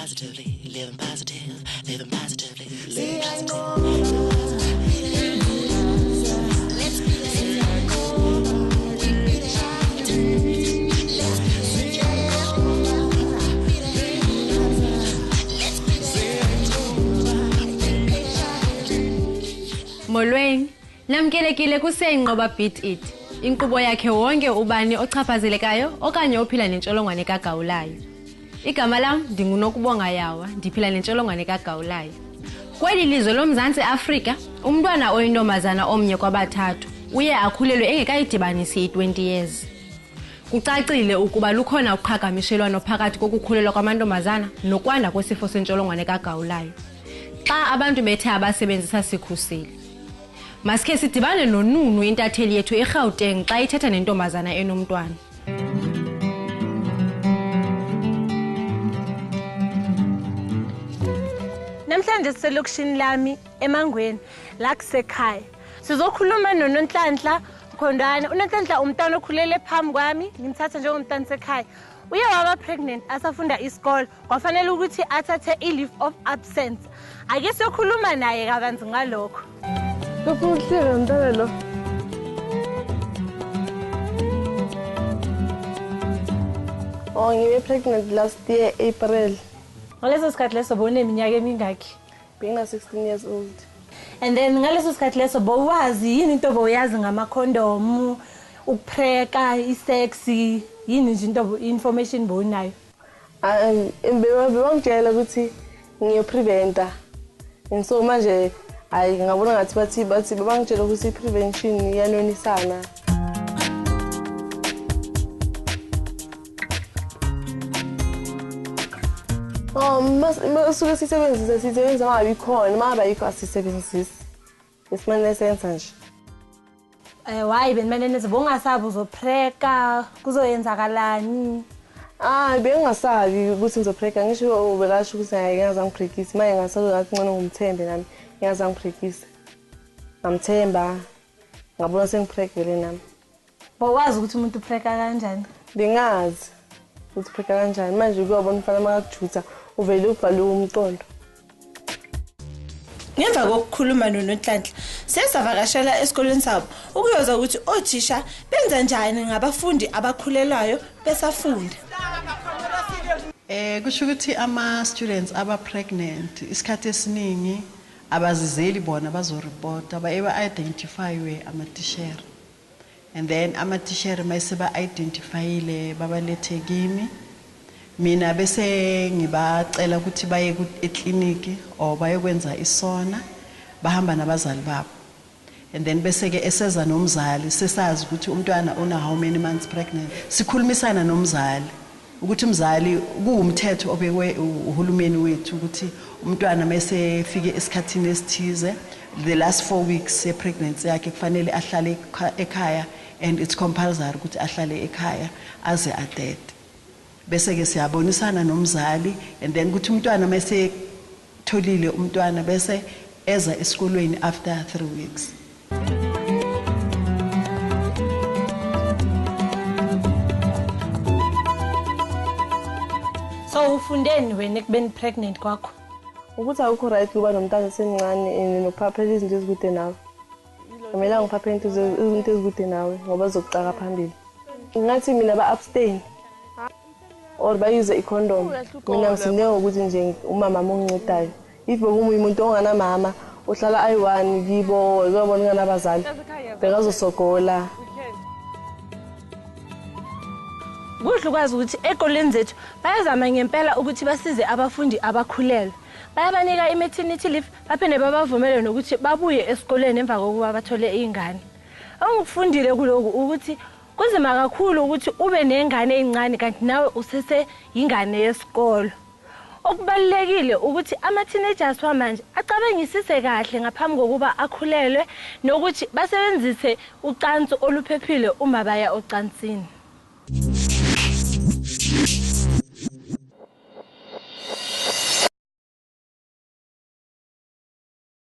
positively, living positive, living positively, living Molweni, namkelekile kuSiyayinqoba beat it. Inkqubo yakhe wonke ubani ochaphazelekayo okanye ophila nentsholongwane kagawulayo. Igama lam ndingunokubonga Yawa, ndiphila nentsholongwane kagawulayo. Kweli lizwe loMzantsi Afrika, umntwana oyintombazana omnye kwabathathu uye akhulelwe engekayidibanisi i-20 years. Kucacile ukuba lukhona uqhagamshelwano phakathi kokukhulelwa kwamantombazana nokwanda kwesifo sentsholongwane kagawulayo. Xa abantu bethe abasebenzisa sikhuseli. Maske sidibane noNunu intatheli yethu eGauteng xa ithetha nentombazana enomntwana. Namhlanje siselokishini lami eMangweni la kusekhaya. Sizokhuluma noNonhlanhla Mkhondwani. uNonhlanhla umntwana okhulele phambi kwami, ngimthatha njengomntwana sekhaya. Uye waba pregnant asafunda isikole, kwafanele ukuthi athathe i-leave of absence. Ake siyokhuluma naye kabanzi ngalokho. Kuhle mntwana lo. Oh, ngibe pregnant last year April. Ngaleso sikhathi leso boneminyaka emingaki? Being 16 years old. And then ngaleso sikhathi leso bowazi yini into boyazi ngama condom, ukupreka, isex, yini nje into information bonayo? Bebangitshela ukuthi ngiyopreventa. And so manje ngabona ngathi bathi bangitshela ukuthi prevention iyanonisana. Masuke sisebenza ngabe ikhona, manje ayikho asisebenzisi. Isimane senza nje. Why benmanene bongasabi uzopreka, kuzoyenzakalani? Bengasabi ukuthi ngizopreka, ngisho ubekasho ukuthi ngiyazi ngiprekisa, manje ngasabi ngathi ngcono ngumthembe nami, ngiyazi ngiprekisa. Ngamthemba, ngabona sengiprekele nami. Bowazi ukuthi umuntu upreka kanjani? Bengazi ukuthi upreka kanjani, manje kuyobona umfana makakujutha uvele ubhale umqondo. Ngemva kokukhuluma noNonhlanhla, sesavakashela esikoleni sabo ukuyoza ukuthi othisha benza njani ngabafundi abakhulelayo besafunda. Kusho ukuthi ama students aba pregnant isikhathi esiningi abazizeli bona bazoreport identifywe ama teacher. And then ama teacher mayiseba identifyile babalethe kimi. Mina bese ngibacela ukuthi baye eclinic or bayokwenza isona bahamba nabazali babo. And then bese ke eseza nomzali sesazi ukuthi umntwana una how many months pregnant. Sikhulumisana nomzali ukuthi umzali kuwumthetho obekwe uhulumeni wethu ukuthi umntwana mase fike esikhathini esithize the last 4 weeks ye pregnancy yakhe kufanele ahlale ekhaya and it's compulsory ukuthi ahlale ekhaya aze adede. Bese ke siyabonisana nomzali and then ukuthi umntwana mase tholile umntwana bese eza esikolweni after 3 weeks. So ufundeni wena ekubeni pregnant kwakho? Ukuthi awukho right kuba nomntwana semncane nokuphaphela izinto ezikude nawe. Kumele ngiphaphele izinto ezikude nawe ngoba zokucaka phambili. Ngathi mina ba abstain or bayuse i-condom. Mina ngisine ukuthi nje umama mongicedayo. If bekumuntu ongana mama uhlala ayi1 kibo uyabona ngana abazali bekazosogola. Kuhle ukwazi ukuthi ekoleni zethu bayazama ngempela ukuthi basize abafundi abakhulelwe. Bayabanika i-maternity leave baphinde babavumele nokuthi babuye esikoleni emva kokuba bathole izingane. Ongifundile kuloko ukuthi kuzima kakhulu ukuthi ube nengane ezincane kanti nawe usese ingane yesikolo. Okubalekile ukuthi ama-teenagers wamanje acabangisise kahle ngaphambi kokuba akhulelwe nokuthi basebenzise ucansi oluphephile uma baya ocansini.